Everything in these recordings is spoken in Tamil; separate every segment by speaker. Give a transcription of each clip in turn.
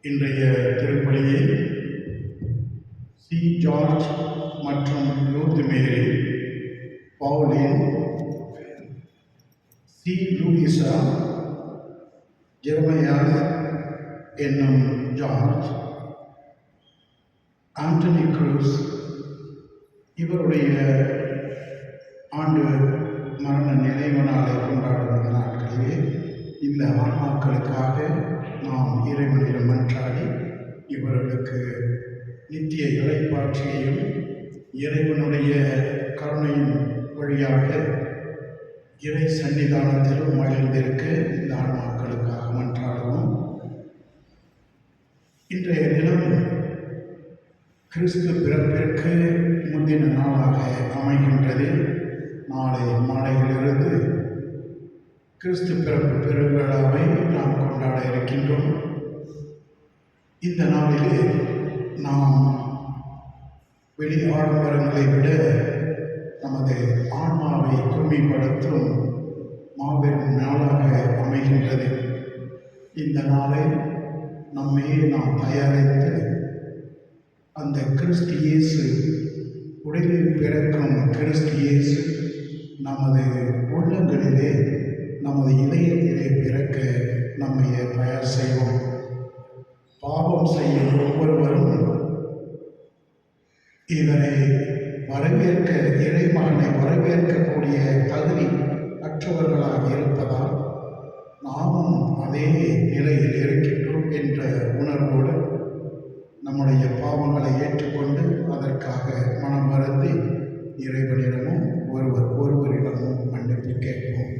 Speaker 1: இன்றைய திருப்பலியை சி ஜார்ஜ் மற்றும் லூர்து மேரி, பவுலின், சி லூயிசா, ஜெர்மையா என்னும் ஜார்ஜ், ஆண்டனி குரூஸ் இவருடைய ஆண்டு மரண நினைவு நாளை கொண்டாடும் நாட்களிலே இந்த ஆன்மாக்களுக்காக நாம் இறைவனிடம் மன்றாடி இவர்களுக்கு நித்திய இளைப்பாட்சியையும் இறைவனுடைய கருணையின் வழியாக இறை சன்னிதானத்திலும் மகிழ்ந்திருக்க இந்த ஆன்மாக்களுக்காக மன்றாடுவோம். இன்றைய தினம் கிறிஸ்து பிறப்பிற்கு முந்தின நாளாக அமைகின்றது. நாளை மாலையிலிருந்து கிறிஸ்து பிறப்பு பெருவிழாவை நாம் கொண்டாட இருக்கின்றோம். இந்த நாளிலே நாம் வெளி ஆடம்பரங்களை விட நமது ஆன்மாவை தூய்மைப்படுத்தும் மாபெரும் நாளாக அமைகின்றது. இந்த நாளை நம்மையே நாம் தயாரித்து அந்த கிறிஸ்து இயேசு, உடலில் பிறக்கும் கிறிஸ்து இயேசு நமது உள்ளங்களிலே, நமது இதயத்திலே பிறக்க நம்மை தயார் செய்வோம். பாவம் செய்யும் ஒவ்வொருவரும் இதனை வரவேற்க, இறைமகனை வரவேற்கக்கூடிய தகுதி அற்றவர்களாக இருப்பதால் நாமும் அதே நிலையில் இருக்கின்றோம் என்ற உணர்வோடு நம்முடைய பாவங்களை ஏற்றுக்கொண்டு அதற்காக மனம் வருந்தி இறைவனிடமும் ஒருவரிடமும் மன்னிப்பு கேட்போம்.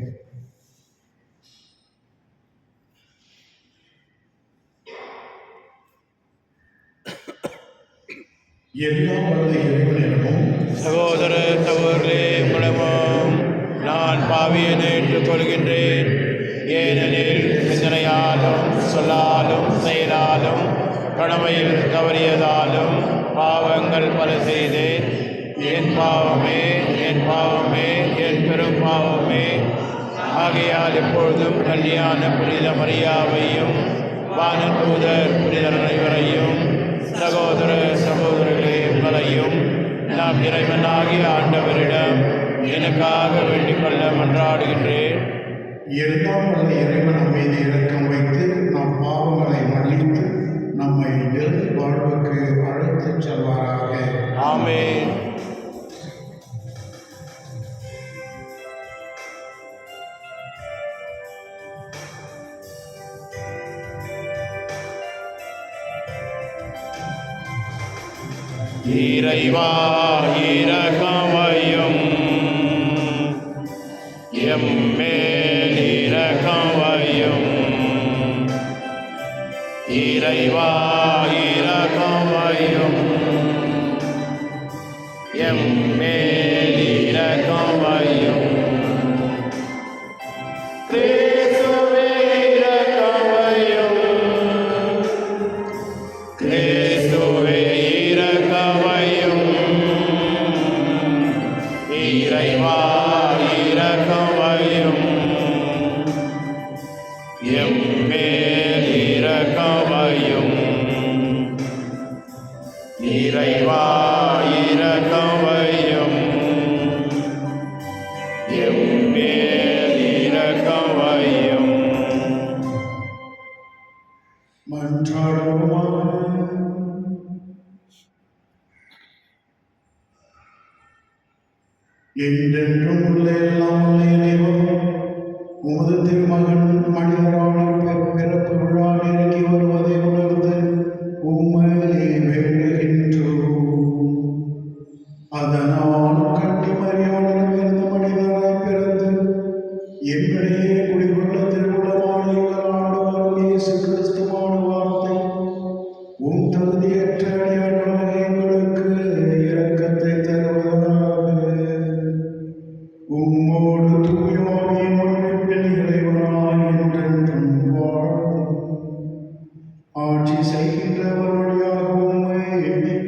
Speaker 1: எல்லாம் வல்ல இறைவனிடமும்
Speaker 2: சகோதர சகோதரே உங்களிடமும் நான் பாவியனை ஏற்றுக்கொள்கின்றேன். ஏனெனில் சிந்தனையாலும் சொல்லாலும் செயலாலும் கடமையில் தவறியதாலும் பாவங்கள் பல செய்தேன். என் பாவமே, என் பாவமே, என் பெரும் பாவமே. ஆகையால் எப்பொழுதும் கல்யாண புனித மரியாவையும் வானதூதர் புனிதர் அனைவரையும் சகோதர சகோதரர்களே உங்களையும் நாம் இறைவனாகிய ஆண்டவரிடம் எனக்காக வேண்டிக் கொள்ள மன்றாடுகின்றேன்.
Speaker 1: எல்லாம் வல்ல இறைவன் மீது இரக்கம் வைத்து நம் பாவங்களை மன்னித்து நம்மை நிலை வாழ்வுக்கு அழைத்துச் செல்வாராக.
Speaker 2: ஆமென். இறைவா இரக்கமையும், எம்மேல் இரக்கமையும். இறைவா இரக்கமையும், எம்மேல் இரக்கமையும். கிறிஸ்துவே இரக்கமையும், கிறிஸ்துவே இரக்கமையும். எம்மேல் இரக்கமையும். இறைவா இரக்கமையும். எம்மேல் இரக்கமையும்.
Speaker 1: மன்றாடுவோமாக. என்றென்றும் உள்ள எல்லாம் உள்ள இறைவன் உமது திருமகன் மனிதரான பிறப்பு விழா நெருங்கி வருவதை உணர்ந்து உம்மை வேண்டுகின்றோம். அதனால் கன்னி மரியாதையிலிருந்து மனிதராய் பிறந்து என்னுடைய குடிகொள்ள திருவுளமான எங்கள் ஆண்டவர் இயேசு கிறிஸ்துவான வார்த்தை உம் தகுதியற்ற அடியார்களாக எங்களுக்கு இரக்கத்தை தருவதாக. உம்மோடு தூயாவின் ஒன்றிப்பில் இறைவனாய் என்றென்றும் வாழ்ந்து ஆட்சி செய்கின்றவர் வழியாக உம்மை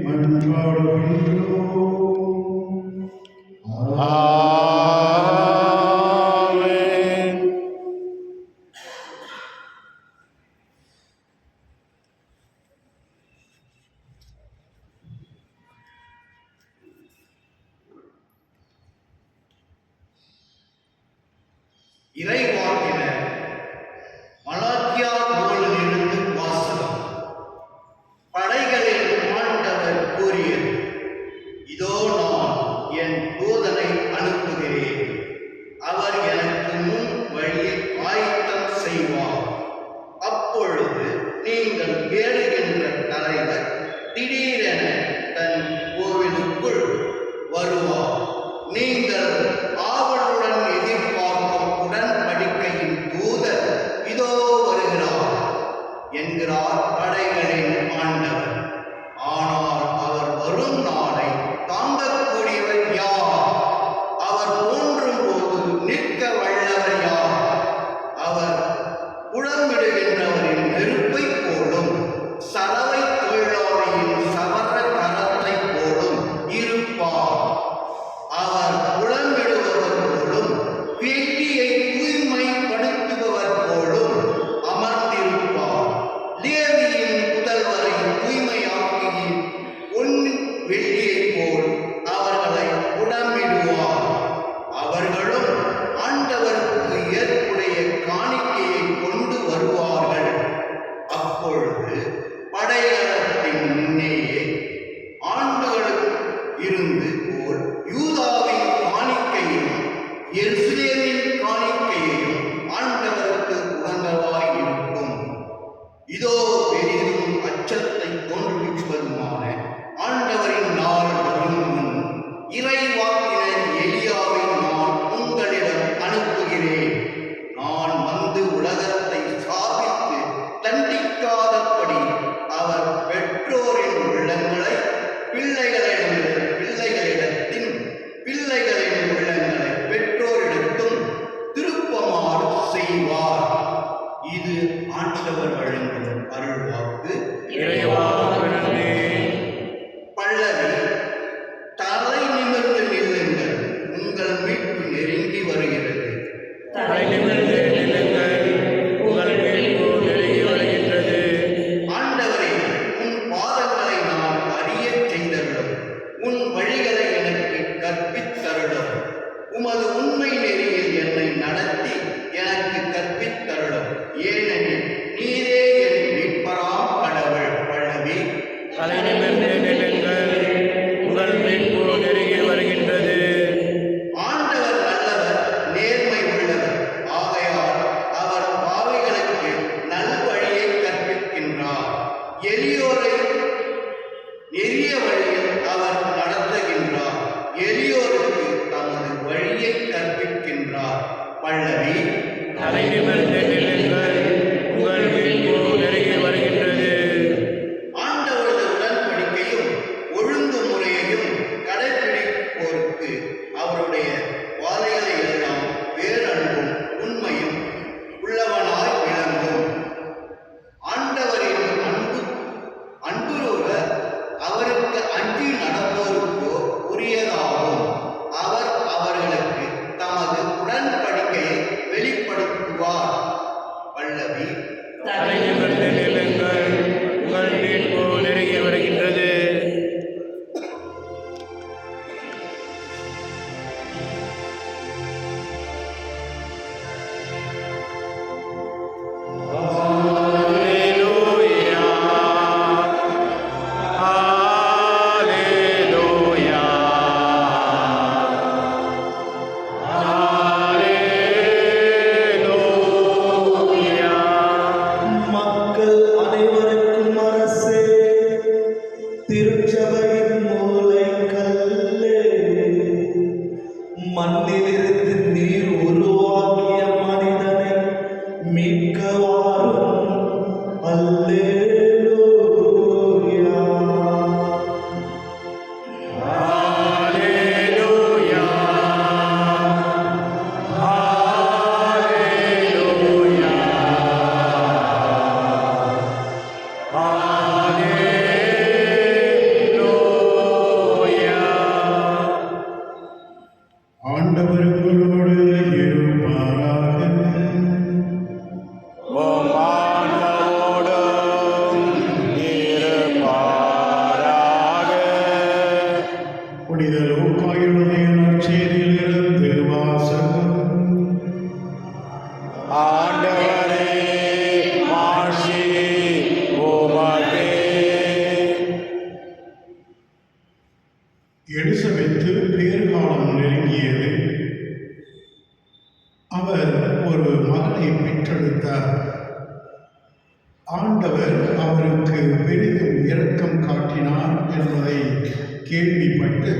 Speaker 1: மன்றாடுகின்றோம்.
Speaker 2: ஆமென்.
Speaker 3: இறைவாக்கினர் மலாக்கியா நூலிலிருந்து வாசகம். படைகளின் ஆண்டவர் கூறியது, இதோ நான் என் தூதனை அனுப்புகிறேன். அவர் எனக்கு முன் வழியை ஆயத்தம் செய்வார். அப்பொழுது நீங்கள் தேடுகின்ற தலைவர் திடீரென தன் கோவிலுக்குள் வருவார். நீங்கள் ஆவலுடன் எதிர்பார்க்கும் உடன்படிக்கையின் தூதர் இதோ வருகிறார் என்கிறார் படைகளின் ஆண்டவர். ஆனால் அவர் வரும் நாளை தாங்கக்கூடியவர் யார்? அவர் தோன்றும் போது நிற்க வல்லவர் யார்? அவர் புலம்பிடுகின்றவரின் நெருப்பை போலும் சலவை தொழிலாளியின் சவர கரத்தை போலும் இருப்பார். அவர் புலம்பிடுபவர் போலும் வேட்டியை தூய்மைப்படுத்துபவர் போலும் அமர்ந்திருப்பார். லேவியின் புதல்வரை தூய்மையாக்கி வெள்ளியை போல் அவர்களை புலம்பிடுவார். அவர்களும் ஆண்டவருக்கு ஏற்புடைய காணிக்கையை கொண்டு வருவார்கள். அப்பொழுது படைகளத்தின் முன்னேயே ஆண்டுகளுக்கு இருந்து போல் யூதாவின் காணிக்கையும் எருசலேமின் காணிக்கையையும் ஆண்டவருக்கு உகந்தவாய் இருக்கும். இதோ பெரிதும் அச்சத்தை தோன்றுவிப்பதுமான ஆண்டவரின் நாள் வரும் முன் இறைவாக்கினர் எலியாவை நான் உங்களிடம் அனுப்புகிறேன். நான் வந்து உலகத்தை சாபித்து தண்டிக்காதபடி அவர் பெற்றோரின் உள்ளங்களை பிள்ளைகளிடத்தின் பிள்ளைகளின் உள்ளங்களை பெற்றோரிடத்தும் திருப்பமாறு செய்வார். இது ஆண்டவர் வழங்கும் அருள்வாக்கு.
Speaker 2: இறைவா நன்றி.
Speaker 3: பல்லவி. தலை நிமிர்ந்து நில்லுங்கள், உங்கள் மீட்பு நெருங்கி வருகிறது.
Speaker 2: தலை நிமிர்ந்து நில்லுங்கள், உங்கள் மீட்பு நெருங்கி வருகின்றது.
Speaker 3: ஆண்டவரே, உன் பாதங்களை நான் அறியச் செய்தருளும். உன் வழிகளை எனக்கு கற்பித்தருளும். உமது உண்மை நெறியில் என்னை நடத்தி எனக்கு கற்பித்தருளும். ஏனெனில் நீரே என் மீட்பராம் கடவுள். பல்லவி.
Speaker 2: தலை நிமிர்ந்து நில்லுங்கள், உங்கள் மீட்பு நெருங்கி வருகின்றது.
Speaker 3: ஆண்டவர் நல்லவர், நேர்மை உள்ளவர். ஆகையால் அவர் பாவிகளுக்கு நல்வழியை கற்பிக்கின்றார். எளியோரை நெறிய வழியில் அவர் நடத்துகின்றார். எளியோருக்கு தமது வழியை கற்பிக்கின்றார். பல்லவி.
Speaker 2: தலை நிமிர்ந்து நில்லுங்கள், உங்கள் மீட்பு நெருங்கி வருகின்றது.
Speaker 3: ஆண்டவரது உடன்படிக்கையும் ஒழுங்குமுறையையும் கடைபிடிப்போருக்கு அவருடைய வாதைகளை எல்லாம் பேரன்பும் உண்மையும் உள்ளவனாய் விளங்கும். ஆண்டவரின்
Speaker 2: உம் ஆன்மாவோடும் இருப்பாராக.
Speaker 1: புனித லூக்கா எழுதிய நற்செய்தியிலிருந்து வாசகம்.
Speaker 2: ஆண்டவரே, மாட்சி உமக்கே.
Speaker 1: எலிசபெத்து பேறுகாலம் நெருங்கியது. அவர் ஒரு மகனை பெற்றெடுத்தார். ஆண்டவர் அவருக்கு பெரிதும் இரக்கம் காட்டினார் என்பதை கேள்விப்பட்டு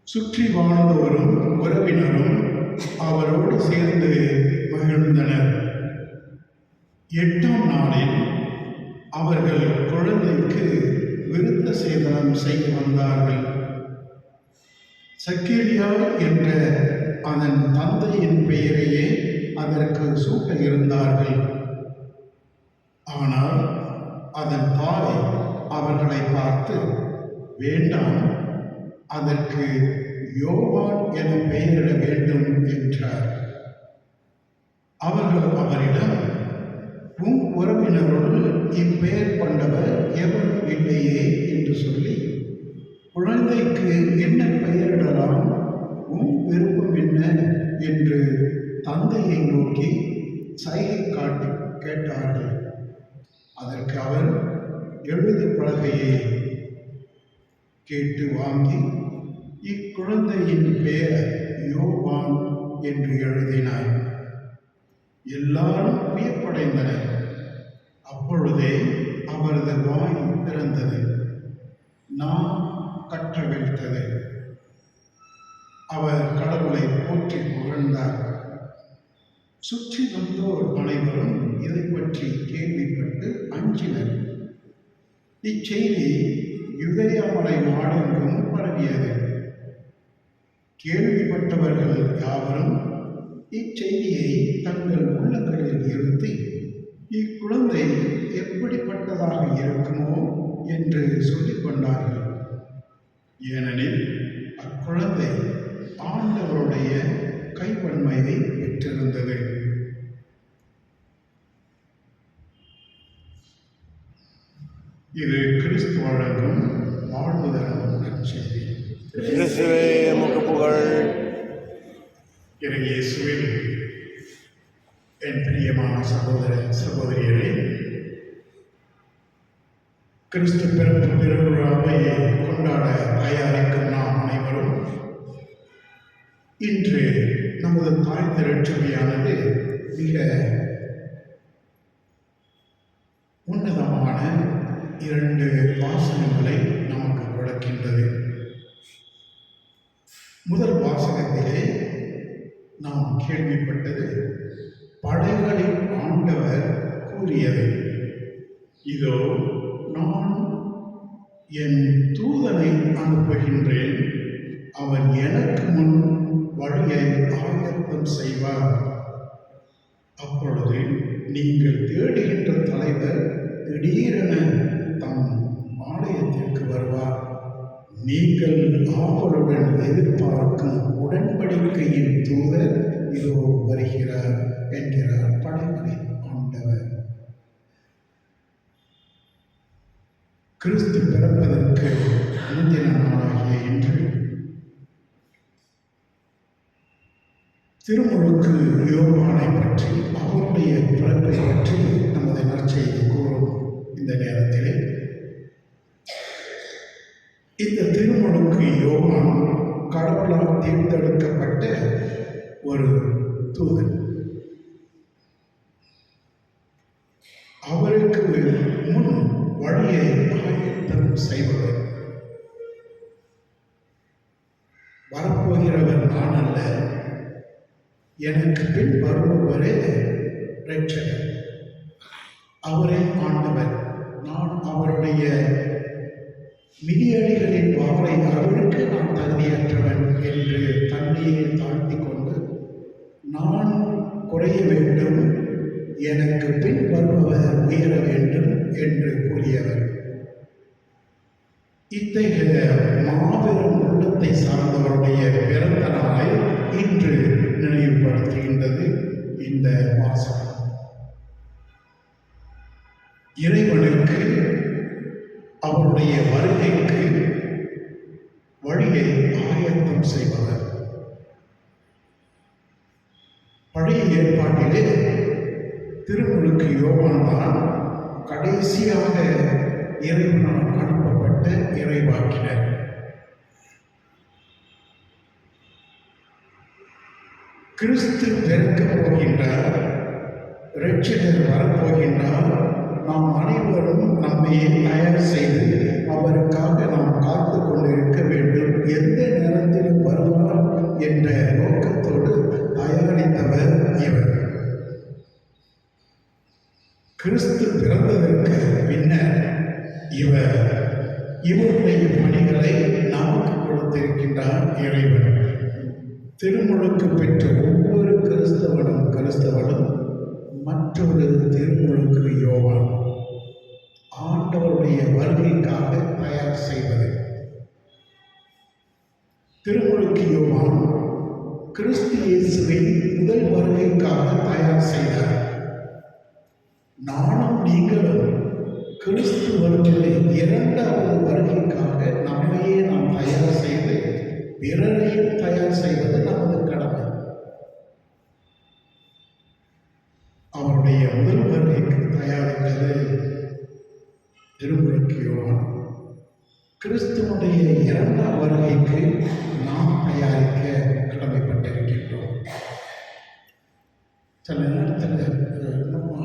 Speaker 1: சுற்றி வாழ்ந்தோரும் உறவினரும் அவரோடு சேர்ந்து மகிழ்ந்தனர். 8ஆம் நாளில் அவர்கள் குழந்தைக்கு விருத்த சேதனம் செய்ய வந்தார்கள். சக்கேரியா என்ற அதன் தந்தையின் பெயரையே அதற்கு சூட்ட இருந்தார்கள். ஆனால் அதன் தாய் அவர்களை பார்த்து, வேண்டாம், அதற்கு யோவான் என பெயரிட வேண்டும் என்றார். அவர்கள் அவரிடம், உன் உறவினரோடு இப்பெயர் கொண்டவர் எவரும் இல்லையே என்று சொல்லி, குழந்தைக்கு என்ன பெயரிடலாம், உன் விருப்பம் என்ன என்று தந்தையை நோக்கி சைகை காட்டி கேட்டார்கள். அதற்கு அவர் எழுது பலகையை கேட்டு வாங்கி இக்குழந்தையின் பெயர் யோவான் என்று எழுதினார். எல்லாரும் வியப்படைந்தனர். அப்பொழுதே அவரது வாய் திறந்தது, நாம் கற்றவிழ்த்தது. அவர் கடவுளை போற்றி புகழ்ந்தார். சுற்றி வந்தோர் அனைவரும் இதை பற்றி கேள்விப்பட்டு அஞ்சினர். இச்செய்தி யூதேயா மலை நாடெங்கும் பரவியது. கேள்விப்பட்டவர்கள் யாவரும் இச்செய்தியை தங்கள் உள்ளங்களில் இருத்தி, இக்குழந்தை எப்படிப்பட்டதாக இருக்குமோ என்று சொல்லிக் கொண்டார்கள். ஏனெனில் அக்குழந்தை ஆண்டவருடைய கைவன்மையை பெற்றிருந்தது. இது கிறிஸ்து வழங்கும் வாழ்வு தரும் நற்செய்தி.
Speaker 2: கிறிஸ்துவே உமக்கு புகழ்.
Speaker 1: இயேசுவில் என் பிரியமான சகோதர சகோதரியரே, கிறிஸ்து பிறப்பு திருவிழாவை கொண்டாட தயாரிக்கும் நாம் அனைவரும் இன்று நமது தாய் திருச்சபையானது மிக உன்னதமான 2 வாசகங்களை நமக்கு கொடுக்கின்றது. முதல் வாசகத்திலே நாம் கேள்விப்பட்டது, படைகளின் ஆண்டவர் கூறியது, இதோ நான் என் தூதனை அனுப்புகின்றேன், அவர் எனக்கு முன் வழியை ஆயத்தம் செய்வார். அப்பொழுது நீங்கள் தேடுகின்ற தலைவர் திடீரென தம் ஆலயத்திற்கு வருவார். நீங்கள் ஆவலுடன் எதிர்பார்க்கும் உடன்படிக்கையின் தூதர் இதோ வருகிறார் என்கிறார் படைகளின் ஆண்டவர். கிறிஸ்து பிறப்பதற்கு முந்தின நாளாகிய இன்று திருமுழுக்கு யோவானை பற்றி, அவருடைய பிறப்பை பற்றி நமது நற்செய்தி கூறும் இந்த நேரத்திலே, இந்த திருமுழுக்கு யோவான் கடவுளால் தேர்ந்தெடுக்கப்பட்ட ஒரு தூதன். அவருக்கு முன் வழியை ஆயத்தம் செய்பவர். வரப்போகிறவர் நான் அல்ல, எனக்கு பின் வருபவரே இரட்சகர், அவரே ஆண்டவர், நான் அவருடைய மிதியடிகளின் வாளை அருளுக்கு நான் தகுதியற்றவன் என்று தன்னையே தாழ்த்தி கொண்டு, நான் குறைய வேண்டும், எனக்கு பின் வருபவர் உயர வேண்டும் என்று கூறியவர். இத்தகைய மாபெரும் உள்ளத்தை சார்ந்தவருடைய பிறந்த நாளை இன்று நினைவுபடுத்துகின்றது இந்த வாசகம். இறைவனுக்கு அவருடைய வருகைக்கு வழியை ஆயத்தம் செய்பவர். பழைய ஏற்பாட்டிலே திருமுழுக்கு யோவான் தான் கடைசியாக இறைவனால் அனுப்பப்பட்ட இறைவாக்கினர். கிறிஸ்து பிறக்கப் போகின்றார், இரட்சகர் வரப்போகின்றார். நாம் அனைவரும் நம்மையே தயார் செய்து அவருக்காக நாம் காத்து கொண்டிருக்க வேண்டும். எந்த நேரத்தில் வருவார் என்ற நோக்கத்தோடு தயாரித்தவர் இவர். கிறிஸ்து பிறந்ததற்கு பின்னர் இவருடைய பணிகளை நமக்கு கொடுத்திருக்கின்றார் இறைவன். திருமுழுக்கு பெற்ற ஒவ்வொரு கிறிஸ்தவனும் மற்றொரு திருமுழுக்கு யோவான். ஆண்டவருடைய வருகைக்காக தயார் செய்வது. திருமுழுக்கு யோவான் கிறிஸ்து இயேசுவின் முதல் வருகைக்காக தயார் செய்தார். நானும் நீங்களும் கிறிஸ்து வருவதை இரண்டாவது வருகைக்காக நம்மையே நாம் தயார் செய்து பிறரையும் தயார் செய்வது நமது கடமை. அவருடைய முதல் வருகைக்கு தயாரித்தது திருமுழுக்கு யோவான். கிறிஸ்துவனுடைய இரண்டாம் வருகைக்கு நாம் தயாரிக்க கடமைப்பட்டிருக்கின்றோம். சில நேரத்தில் நம்ம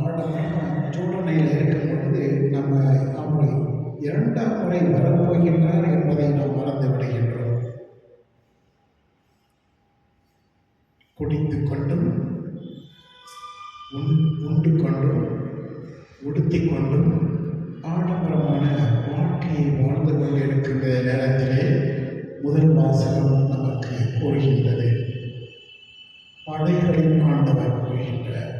Speaker 1: ஜோடனையில் இருக்கும் பொழுது நம்ம அவரை இரண்டாம் முறை வரப்போகின்றார் என்பதை நாம் மறந்து விடுகின்றோம். குடித்து கொண்டும் உண்டு கொண்டும் உடுத்தி கொண்டும் ஆடம்பரமான வாழ்க்கையை வாழ்ந்து கொண்டிருக்கின்ற நேரத்திலே முதல் வாசகம் நமக்கு கூறுகின்றது. படைகளின் ஆண்டவர் கூறுகின்றார்,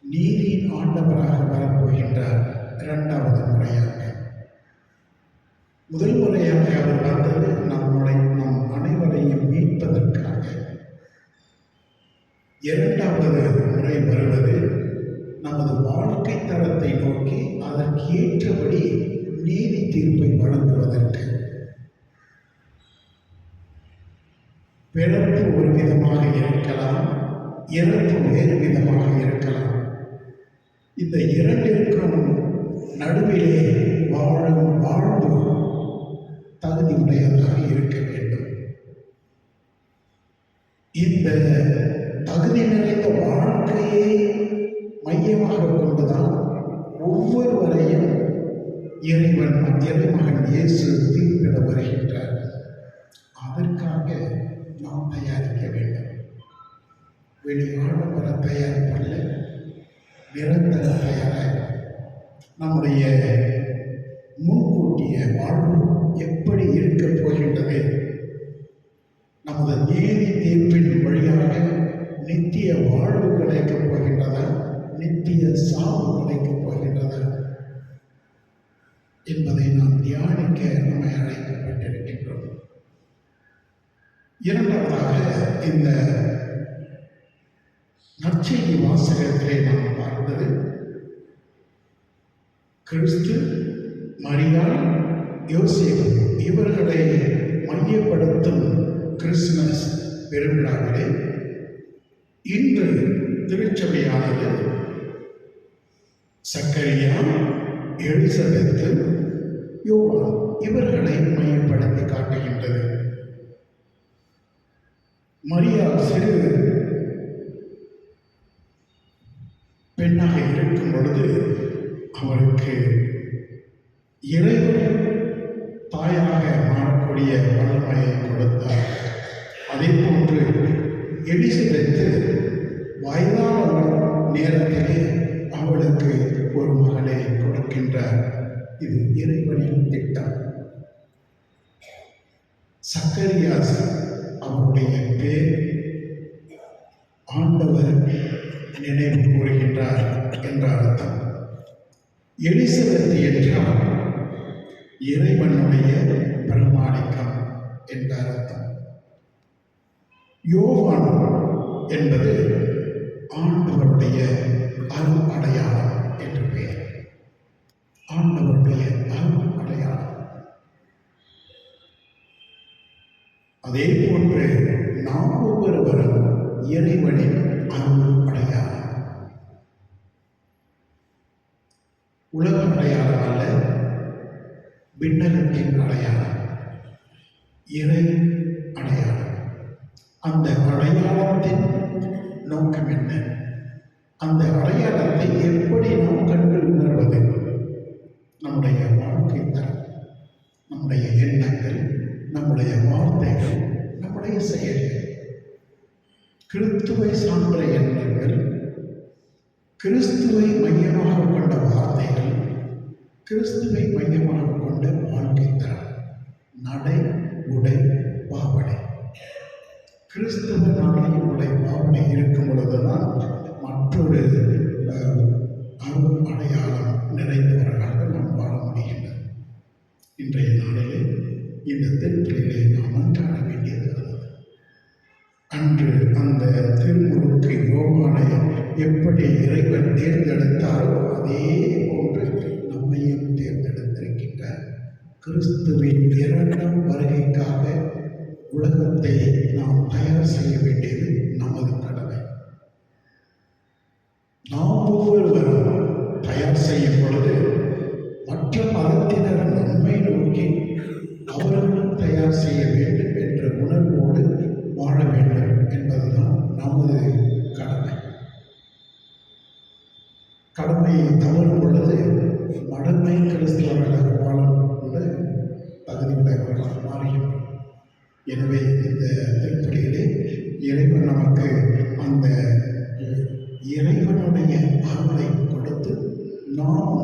Speaker 1: நீதியின் ஆண்டவராக வரப்போகின்றார். இரண்டாவது முறையாக, முதல் முறையாக அவர் வந்தது நம் அனைவரையும் மீட்பதற்காக. இரண்டாவது முறை வருவது நமது வாழ்க்கை தரத்தை நோக்கி அதற்கு ஏற்றபடி நீதி தீர்ப்பை வழங்குவதற்கு. பிறப்பு ஒரு விதமாக இருக்கலாம், இறப்பு வேறு விதமாக இருக்கலாம். இந்த இரண்டிற்கும் நடுவிலே வாழும் வாழ்வு தகுதி உடையதாக இருக்க வேண்டும். இந்த தகுதி நிறைந்த வாழ்க்கையை மையமாக கொண்டுதான் ஒவ்வொருவரையும் இறைமகன் இயேசு தீர்ப்பிட வருகின்றார். அதற்காக நாம் தயாரிக்க வேண்டும். வெளியாடம்பர தயாரிப்பல்ல, நிரந்தர தயாராக நம்முடைய முன்கூட்டிய வாழ்வு எப்படி இருக்கப் போகின்றது, நமது நீதி தீர்ப்பின் வழியாக நித்திய வாழ்வு கிடைக்கப் போகின்றதா, நித்திய சாவு கிடைக்கப் போகின்றதா என்பதை நாம் தியானிக்க நம்மை அழைக்கப்பட்டிருக்கின்றோம். இரண்டாவதாக, இந்த நற்செய்தி வாசகத்திலே நாம் பார்த்தது கிறிஸ்து, மரியாள், யோசேப்பு இவர்களை மையப்படுத்தும் கிறிஸ்துமஸ் பெருவிழாவிலே இன்று திருச்சபையானது சக்கரியா, எலிசபெத்து, யோவான் இவர்களை மையப்படுத்தி காட்டுகின்றது. மரியாள் சிறு பெண்ணாக இருக்கும் பொழுது அவருக்கு இறைவன் தாயாக மாறக்கூடிய வல்லமையை கொடுத்தார். அதே போன்று எலிசபெத்து வயதான நேரத்திலே அவளுக்கு ஒரு மகனை கொடுக்கின்றார். இது இறைவனின் திட்டம். சக்கரியாஸ் அவருடைய பேர் ஆண்டவர் நினைவு கூறுகின்றார் என்ற அர்த்தம். எலிசபெத்து என்றால் இறைவனுடைய பிரமாணிக்கம் என்ற அர்த்தம். யோவான் என்பது ஆண்டவருடைய அருள் அடையாளம் என்று பெயர். அதே போன்று நாம் ஒவ்வொருவரும் இறைவனின் அருள் அடையாளம். உலக அடையாளம் அல்ல, விண்ணகத்தின் அடையாளம், இறை அடையாளம். அந்த அடையாளத்தின் நோக்கம் என்ன? அந்த அடையாளத்தை எப்படி நாம் கண்டு உணர்வது? நம்முடைய வாழ்க்கை தரம், நம்முடைய எண்ணங்கள், நம்முடைய வார்த்தைகள், நம்முடைய செயல்கள். கிறிஸ்துவை சார்ந்த எண்ணங்கள், கிறிஸ்துவை மையமாக கொண்ட வார்த்தைகள், கிறிஸ்துவை மையமாக கொண்ட வாழ்க்கை தரம், நடை, உடை, பாவனை. கிறிஸ்துவ நடை, உடை, பாவனை இருக்கும் பொழுதுதான் மற்றொரு அருள் அடையாளம் நிறைந்தவர்களாக நாம் வாழ முடிகின்றது. இன்றைய நாளிலே இந்த திருப்பலியிலே நாம் மன்றாட வேண்டியது அன்று அந்த திருமுழுக்கு யோவானை எப்படி இறைவன் தேர்ந்தெடுத்தாரோ அதே போன்று நம்மையும் தேர்ந்தெடுத்திருக்கின்றார். கிறிஸ்துவின் இரண்டாம் வருகைக்காக உலகத்தை நாம் தயார் செய்ய வேண்டியது நமது கடமை. நாம் ஒவ்வொருவரும் தயார் செய்யும் பொழுது மற்ற மதத்தினர் நம்மை நோக்கி அவர்களும் தயார் செய்ய வேண்டும் என்ற உணர்வோடு வாழ வேண்டும் என்பதுதான் நமது கடமை. கடமையை தவறும் பொழுது மடமை கிறிஸ்தவர்களாக வாழும் பொழுது தகுதியுடையவர்களாக மாறுகின்றோம். எனவே இந்த திருப்பலியிலே இறைவன் நமக்கு அந்த இறைவனுடைய அருளை கொடுத்து நாம்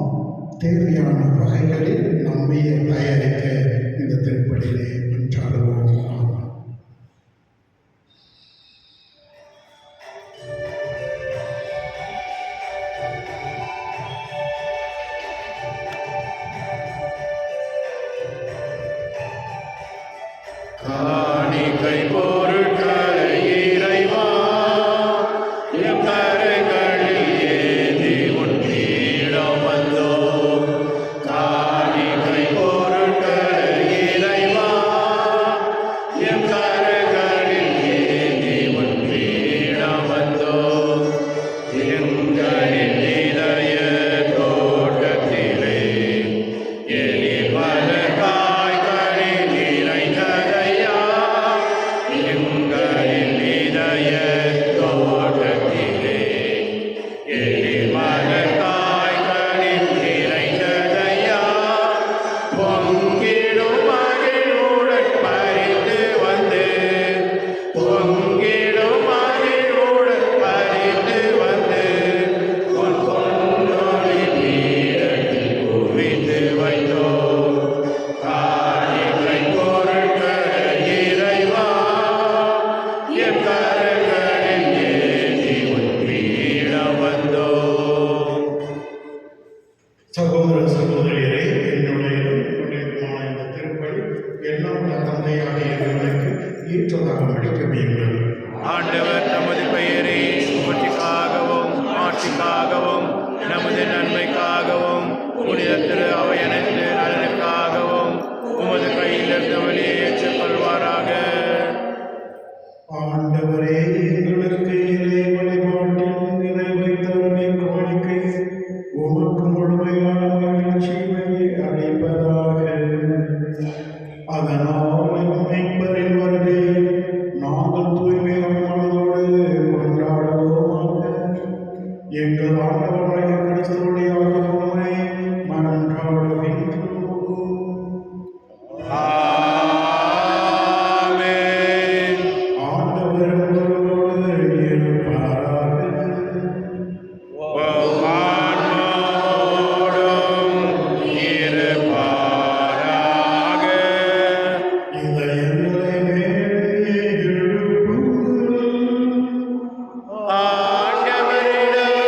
Speaker 1: தேவையான வகைகளில் நம்மையே தயாரிக்க இந்த திருப்பலியிலே மன்றாடுவோம்.
Speaker 2: காணிக்கை பொருட்களை இறைவா எம் கரங்களில் ஏந்தி உன் பீடம் வந்தோம். காணிக்கை பொருட்களை இறைவா எம் கரங்களில் ஏந்தி உன் பீடம் வந்தோம். எங்களின் இதய தோட்டத்திலே எலிபல காய்கறி நிறைந்ததையா. எங்களின் இதய தோட்டத்திலே எலிபல காய்கறி நிறைந்ததையா. பொங்கிடும் மகிழ்வுடன் பறித்து வந்து, பொங்கிடும் மகிழ்வுடன் பறித்து வந்து உன் பொன்னொழி பீடத்தில் குவித்து வைத்தோம். காணிக்கை பொருட்களை இறைவா எம் கரங்களில் ஏந்தி உன் பீடம் வந்தோம்.
Speaker 1: சகோதர சகோதரியரே, என்னுடையதும் உங்களுடையதுமான இந்த திருப்பலி எல்லாம் தந்தையாக இறைவனுக்கு ஏற்றதாக மடிக்கவியுள்ளது.
Speaker 2: ஆண்டவர் நமது பெயரை புகழ்ச்சிக்காகவும் ஆட்சிக்காகவும் நமது நன்மைக்காகவும் புனித திரு அவை அனைத்து நலனுக்காகவும் உமது கையில் இருந்தவழி ஏற்றுக்கொள்வாராக.
Speaker 1: ஆண்டவரே, எங்களுக்கு இறை வழிபாட்டில் நிறைவை தருமை காணிக்கை உமக்கு முழுமையான மகிழ்ச்சியை அளிப்பதாக. அதனால் மீட்பரின் வருகையை நாங்கள் தூய்மையான மனதோடு கொண்டாடுவோமாக. எங்கள் ஆண்டவராகிய கிறிஸ்துவுடைய உம்மை மன்றாடுகின்றோம்.
Speaker 2: ஆமென்.
Speaker 1: ஆண்டவர் உங்களோடு இருப்பாராக.
Speaker 2: உம் ஆன்மாவோடும் இருப்பாராக.
Speaker 1: இதயங்களை மேலே எழுப்புங்கள்.
Speaker 2: ஆண்டவரிடம்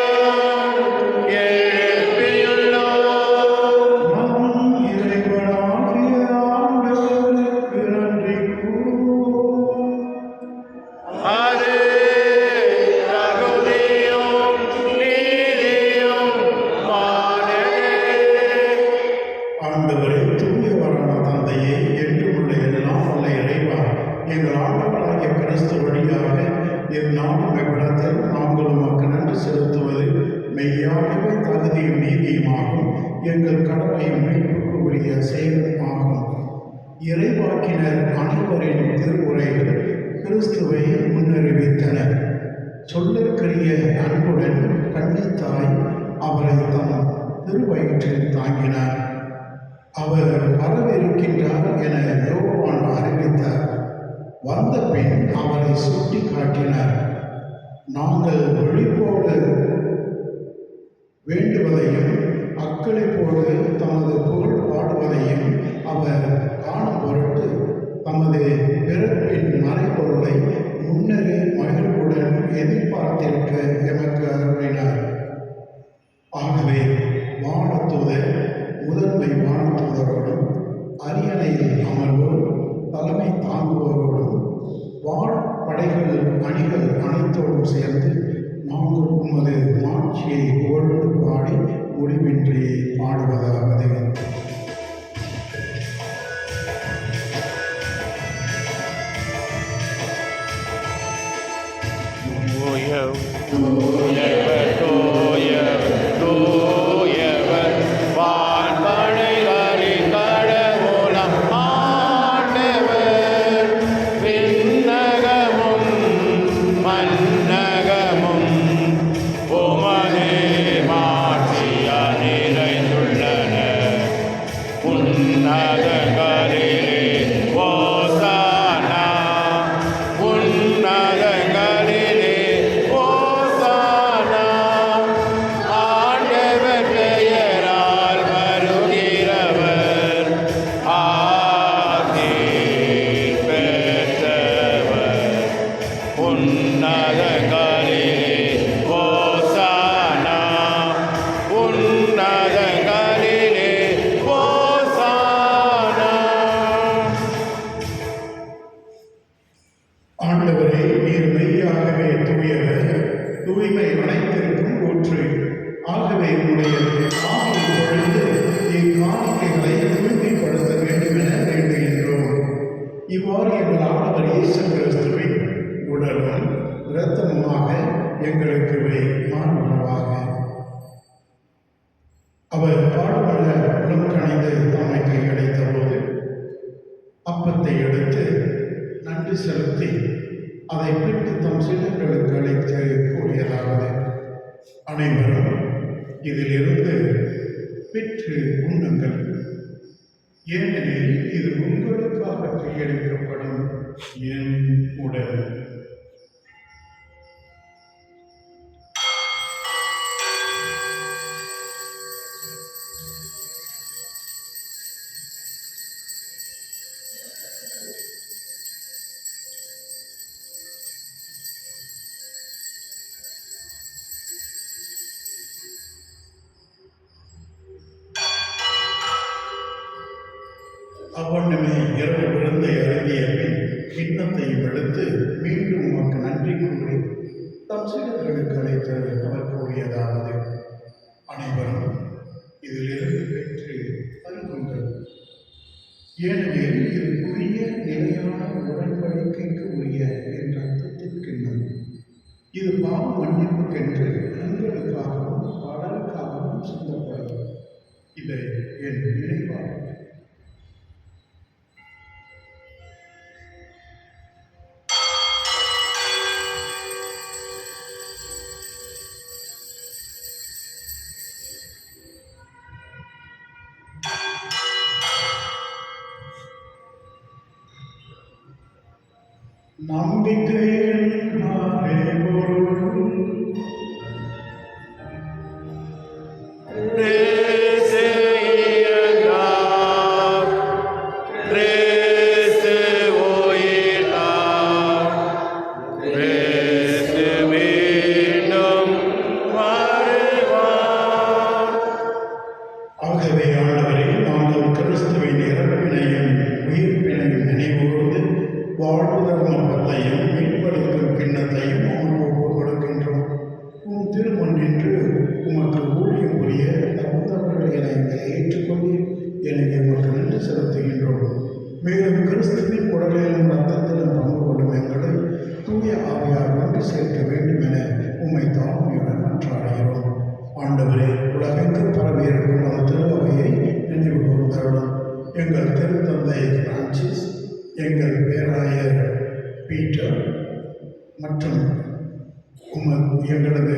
Speaker 2: எழுப்பியுள்ளோம்.
Speaker 1: மெய்யாகவே தகுதியும் நீதியுமாகும், எங்கள் கடமையும் மீட்புக்கு உரிய செயலுமாகும். இறைவாக்கினர் அனைவரின் திருவுரைகள் கிறிஸ்துவை முன்னறிவித்தன. சொல்லுக்குரிய அன்புடன் கன்னித்தாய் அவரை தம் திருவயிற்றில் தாங்கினார். அவர் வரவிருக்கின்றார் என யோவான் அறிவித்தார். வந்த பின் அவரை சுட்டி காட்டினார். நாங்கள் விழிப்போடு வேண்டுவதையும் அக்களிப்போடு தமது புகழ் பாடுவதையும் அவர் காணும் பொருட்டு தமது பிறப்பின் மறைபொருளை முன்னரே மகிழ்வுடன் எதிர்பார்த்திருக்க எமக்கு அருளினார். ஆகவே வானதூதர் முதன்மை வானதூதரோடும் அரியணையில் அமர்வோர் தலைமை தாங்குவோரோடும் படைகள் அணிகள் அனைத்தோடும் சேர்ந்து நாங்கள் உமது மாட்சியை புகழ்ந்து பாடி முடிவின்றி பாடுவதாவது.
Speaker 2: தூயவர் வான்படைகளின் கடவுளம் ஆண்டவர், விண்ணகமும் மன்னகமும் உமது மாட்சியால் நிறைந்துள்ளன. உன்னதங்களிலே ஓசானா, உன்னதங்களிலே ஓசானா. ஆண்டவர் பெயரால் வருகிறவர் ஆசீர் பெற்றவர். உன்னதங்களிலே ஓசானா, உன்னதங்களிலே ஓசானா.
Speaker 1: ஆண்டவரே, நீர் மெய்யாகவே தூயவர், தூய்மை அனைத்திற்கும் ஊற்று. ஆகவே உம்முடைய ஆவியை பொழிந்து இக்காணிக்கைகளை தூய்மைப்படுத்த வேண்டும் என வேண்டுகின்றோம். இவ்வாறு எங்கள் ஆண்டவர் இயேசு கிறிஸ்துவின் உடலும் இரத்தமுமாக எங்களுக்கு மாறுவனவாக. அவர் பாடுபட உளம் கணிந்து தம்மை கையளித்த போது அப்பத்தை எடுத்து நன்றி செலுத்தி அதை பிட்டு தம் சீடர்களுக்கு அளித்து கூறியதாவது: அனைவரும் இதிலிருந்து பெற்று உண்ணுங்கள், ஏனெனில் இது உங்களுக்காக கையளிக்கப்படும் என் உடல். அவ்வண்ணமே இரவு விருந்தை அருந்திய பின் கிண்ணத்தையும் எடுத்து மீண்டும் உமக்கு நன்றி கூறி தம் சீடர்களுக்கு அழைத்து அவர் கூறியதாவது: அனைவரும் இதிலிருந்து பெற்று அருகுங்கள், ஏனெனில் இது புதிய நிலையான உடன்படிக்கைக்கு உரிய என் ரத்தத்தின் கிண்ணம். இது பாவ மன்னிப்புக்கென்று உங்களுக்காகவும் பலருக்காகவும் சிந்தப்படும். இதை என் நினைவாக. நம்பிக்கையின் மறைபொருள் ஆகவே ஆண்டவரே, நாங்கள் கிறிஸ்துவின் இறப்பினையும் உயிர்ப்பினையும் நினைவுகூர்ந்து வாழ்வு தர்மத்தையும் மீட்பளிக்கும் கிண்ணத்தையும் உமக்கு ஒப்புக் கொடுக்கின்றோம். உம் திருமுன் நின்று உமக்கு ஊழியம் புரிய இருக்கும் அந்த திருவையை நினைவு கூர்ந்தருளும். எங்கள் திருத்தந்தை பிரான்சிஸ், எங்கள் பேராயர் பீட்டர் மற்றும் எங்களது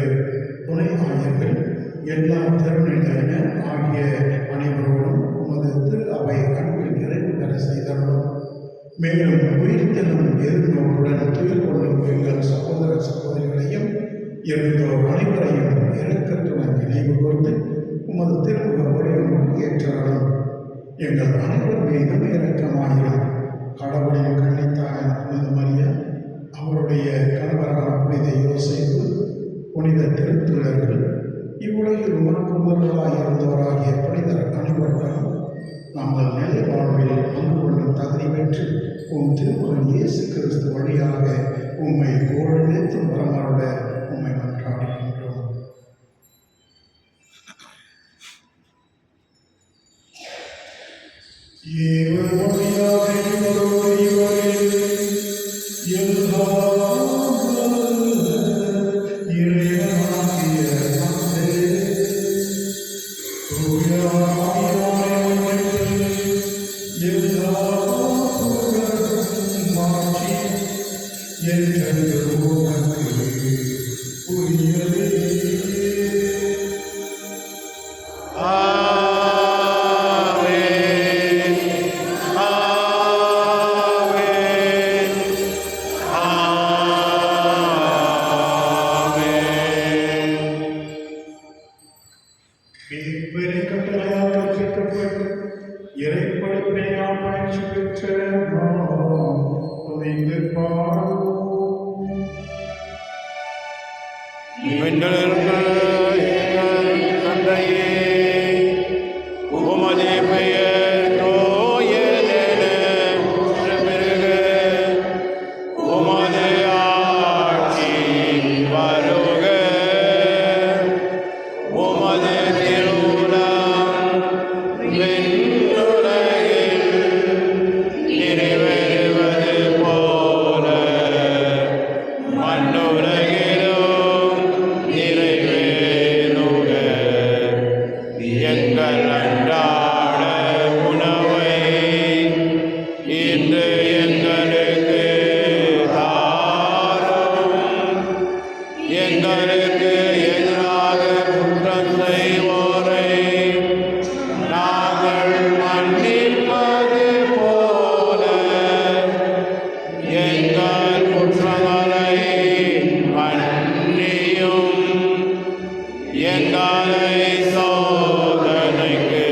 Speaker 1: துணை ஆயர்கள், எல்லா திருநிலையினர் ஆகிய அனைவரோடும் உமது திரு அவை அன்பில் நிறைவு பெற செய்தருளும். மேலும் உயிர்த்தெழும் எதிர்நோக்குடன் துயில் கொள்ளும் எங்கள் சகோதர சகோதரிகளையும் இருந்தோர் அனைவரையும் இரக்கத்துடன் நினைவு கூர்ந்து உமது திருமுக வடிவம் ஏற்றருளும். எங்கள் அனைவர் மீதும் இரக்கமாயிரும். கடவுளின் கன்னித்தாயான புனித மரியா, அவருடைய கணவரான புனித யோசேப்பு, புனித திருத்தூதர்கள், இவ்வுலகில் உமக்கு முதல்வராயிருந்தவராகிய புனிதர் அனைவருடனும் நாங்கள் நிலை வாழ்வில் பங்கு கொள்ளும் தகுதி பெற்று உம் திருமகன் இயேசு கிறிஸ்து வழியாக உம்மை ஓழ்நினைத்து வரமருள உம்மை மன்றாடுகின்றோம்.
Speaker 4: இறைப்படிப்பினையால் பயிற்சி பெற்ற நாம் துணிந்து பாடுவோம்.
Speaker 2: தந்தையே, உமது பெயர் தூயதென பெருக, உமது ஆட்சி வருக, உமது திருவுளம் விண்ணுலகில் நிறைவேறுவது போல மண்ணுலகிலும் நிறைவேறுக. எங்கள் அன்றாட உணவை இன்று எங்களுக்கு தாரும். எங்களுக்கு எதிராக குற்றம் செய்வோரை நாங்கள் மன்னிப்பது போல எங்கள் குற்றங்களை மன்னியும். எங்களை சோதனைக்கு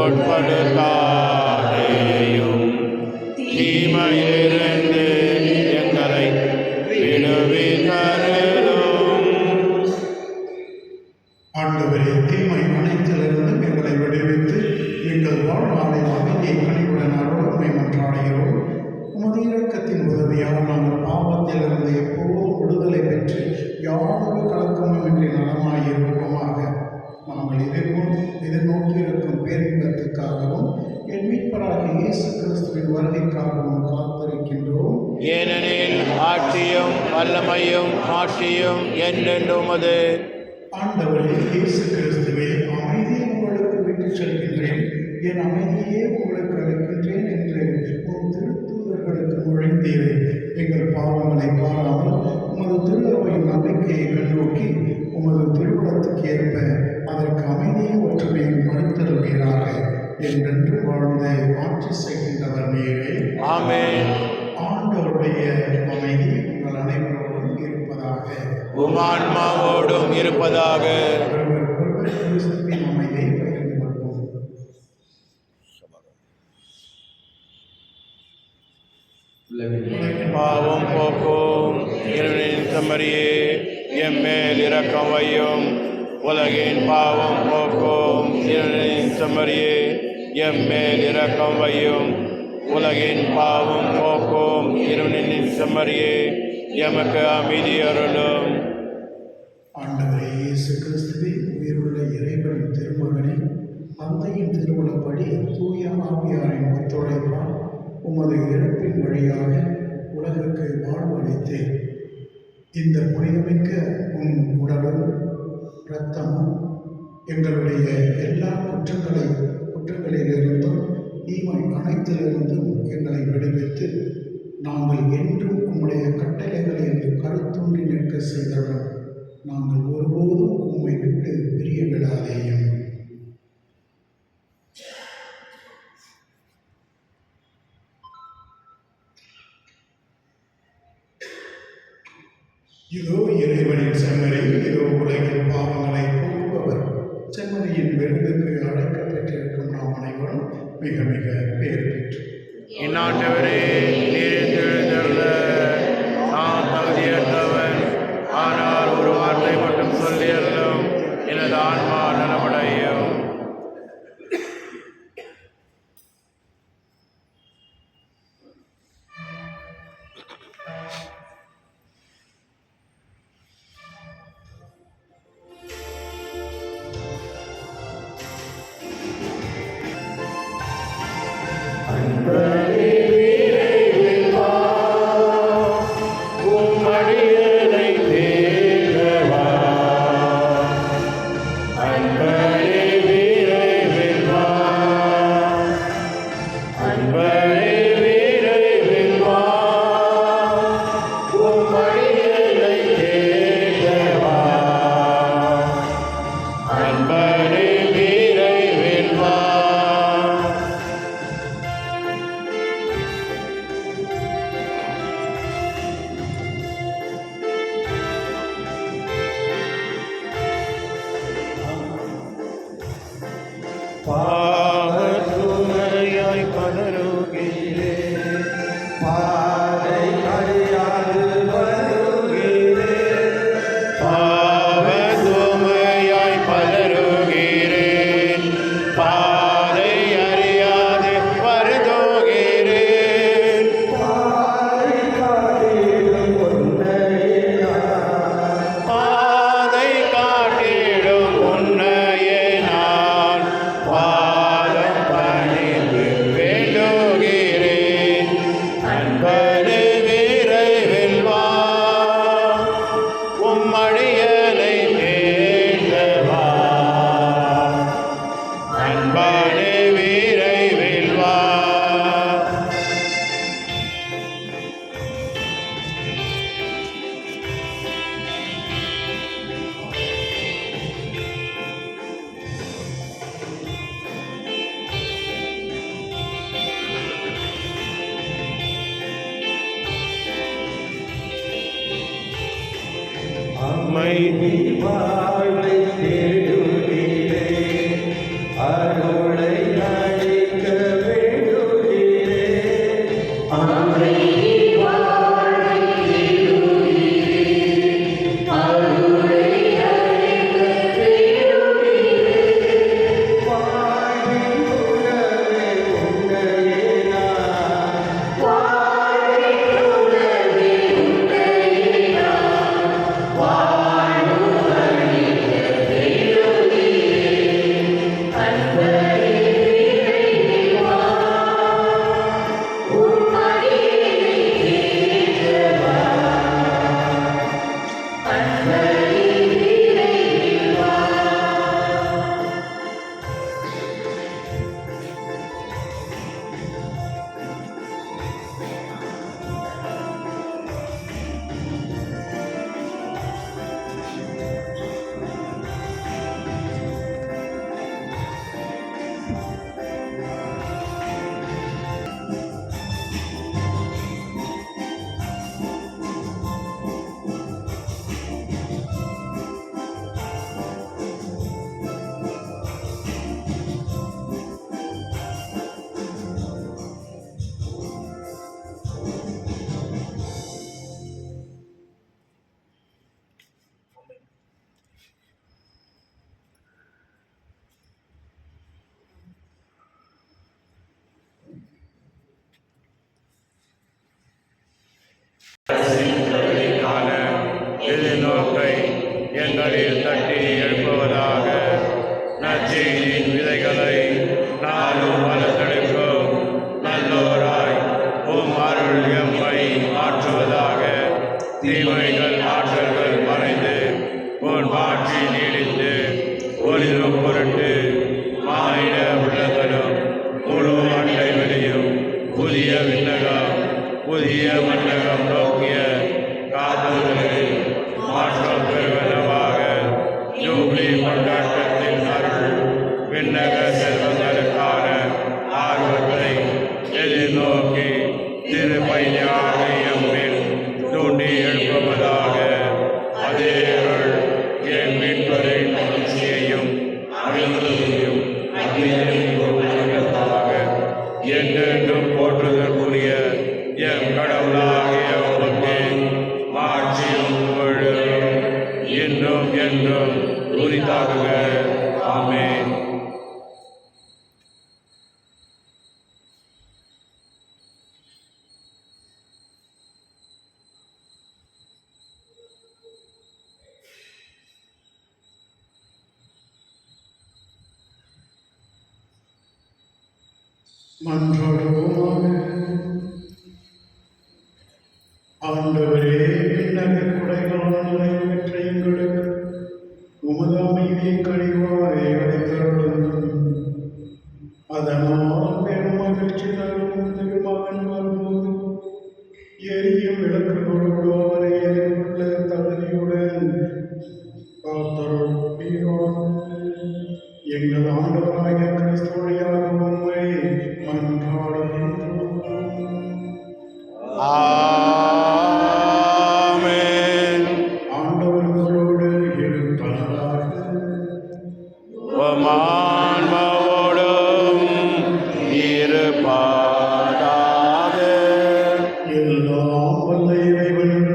Speaker 2: உட்படுத்தாதேயும், தீமையிலிருந்து எங்களை விடுவித்தருளும்.
Speaker 1: ஆண்டவரே, தீமை அனைத்திலிருந்தும் எங்களை விடுவித்து எங்கள் வாழ்நாளை அமைதியை கனிவுடன் அருளுமை மன்றாடுகிறோம். உமது இரக்கத்தின் உதவியால் நாங்கள் பாவத்திலிருந்து எப்போதும் விடுதலை பெற்று யாதொரு கலக்கமுமின்றி நலமாயிருப்போமாக. நாங்கள் எதிர்நோக்கியிருக்கும் பேரின்பத்துக்காகவும் என் மீட்பராகிய இயேசு கிறிஸ்துவின் வருகைக்காகவும் காத்திருக்கின்றோம்.
Speaker 2: ஏனெனில் ஆட்சியும் வல்லமையும் ஆட்சியும் என்றென்றும் உமது.
Speaker 1: ஆண்டவரே இயேசு கிறிஸ்துவே, அமைதியை உங்களுக்கு விட்டுச் செல்கின்றேன், என் அமைதியே உங்களுக்கு அளிக்கின்றேன் என்று உம் திருத்தூதர்களுக்கு மொழிந்தீரே. எங்கள் பாவங்களை பாராமல் உமது திரு அவையின் நம்பிக்கையை கண்ணோக்கி உமது திருவுளத்துக்கு ஏற்ப அதற்கு அமைதியும் ஒற்றுமையும் அளித்தருவீராக. என்றென்று வாழ்ந்து ஆட்சி செய்கின்றவர் நீரே.
Speaker 2: ஆமென்.
Speaker 1: ஆண்டவருடைய அமைதி உங்கள் அனைவரோடும் இருப்பதாக.
Speaker 2: உம் ஆன்மாவோடும் இருப்பதாக.
Speaker 1: ஒருவர் கிறிஸ்துவின் அமைதியை பகிர்ந்து கொள்வோம்.
Speaker 2: பாவம் போக்கும் இறைவனின் செம்மறியே, எம்மேல் இரக்கம் வையும். உலகின் பாவம் போக்கும் இறைவனின் செம்மறியே, எம்மேல் இரக்கம் வையும். உலகின் பாவம் போக்கும் இறைவனின் செம்மறியே, எமக்கு அமைதி அருளும்.
Speaker 1: ஆண்டவரே இயேசு கிறிஸ்துவே, உயிருள்ள இறைவனின் திருமகனே, தந்தையின் திருவுளப்படி தூய ஆவியாரின் ஒத்துழைப்பால் உமது இறப்பின் வழியாக உலகுக்கு வாழ்வளித்தேன். இந்த புனிதமிக்க உன் உடலும் இரத்தமும் எங்களுடைய எல்லா குற்றங்களிலிருந்தும் தீமை அனைத்திலிருந்தும் எங்களை விடுவித்து நாங்கள் என்றும் உம்முடைய கட்டளைகளில் கருத்தூன்றி நிற்க செய்தவரும் நாங்கள் ஒருபோதும் உம்மை விட்டு பிரிய விடாதேயும். இதோ இறைவனின் செம்மறி, இதோ உலகின் பாவங்களை போக்குபவர். செம்மறியின் விருந்துக்கு அழைக்கப் பெற்றிருக்கும் நாம் அனைவரும் மிக மிக பெயர் பெற்று
Speaker 2: இந்நாட்டவரே நீர் எழுந்தருள நான் தகுதியற்றவன், ஆனால் ஒரு வார்த்தை மட்டும் சொல்லி அருளும், எனது ஆன்மா நலமடையும். பாவத்துமையாய் பலருகிறேன், பாதை அறியாது வருகிறேன். பாவத்துமையாய் பலருகிறேன், பாதை அறியாது வருகிறேன். பாதை காட்டிடும் உன்னையே நான் பாதம் பணிந்து வேண்டுகிறேன். அன்பரே விரைவில் வா, உம் அடியனை தேடவா. அன்பரே விரைவில் வா. அமைதி வாழ்வை தேடுகிறேன், அருளை அளிக்க வேண்டுகிறேன். அமைதி வாழ்வை தேடுகிறேன், அருளை அளிக்க வேண்டுகிறேன். வாழ்வின் உணவே உன்னையே நான், வாழ்வின் உணவே உன்னையே நான், எதிர்நோக்கை எங்களில் தட்டி எழுப்புவதாக. நற்செய்தியின் விதைகளை நாளும் வளர்த்தெடுக்கும் நல்லோராய் உம் அருள் எம்மை மாற்றுவதாக. தீமைகள் ஆற்றல்கள் மறைந்து உன் மாற்றி நீடித்து ஒளிரும் உலகத்தாக என்றென்றும் போற்றுதற்குரிய எம் கடவுளாகிய உமக்கே மாட்சியும் புகழும் என்றும் என்றும் உரித்தாகுக. ஆமென்.
Speaker 1: மன்றாடுவோமாக. ஆண்டவரே, நகைக்குடைகளால் நிறைவேற்ற எங்களுக்கு உமது அமைதியை கழிவாய் அடைத்தருளும். அதனால் பெரும் மகிழ்ச்சி தரும் திருமகன் வரும்போது எரியும் விளக்குகளோடு அவரை எதிர்கொள்ள தகுதியுடன் காத்தருள்வீராக. எங்கள் ஆண்டவராகிய கிறிஸ்து வழியாக உம்மை மன்றாடுகின்றோம்.
Speaker 2: ஆமென்.
Speaker 1: ஆண்டவர் உங்களோடு இருப்பாராக.
Speaker 2: உம் ஆன்மாவோடும் இருப்பாராக.
Speaker 1: எல்லாம் வல்ல இறைவன்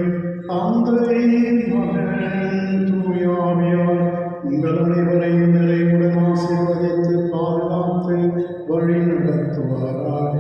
Speaker 1: தந்தை, மகன், தூய ஆவியார் உங்கள் அனைவரையும் நிறைவுடன் ஆசீர்வதித்து பாதுகாத்து வழி நடத்துவாராக.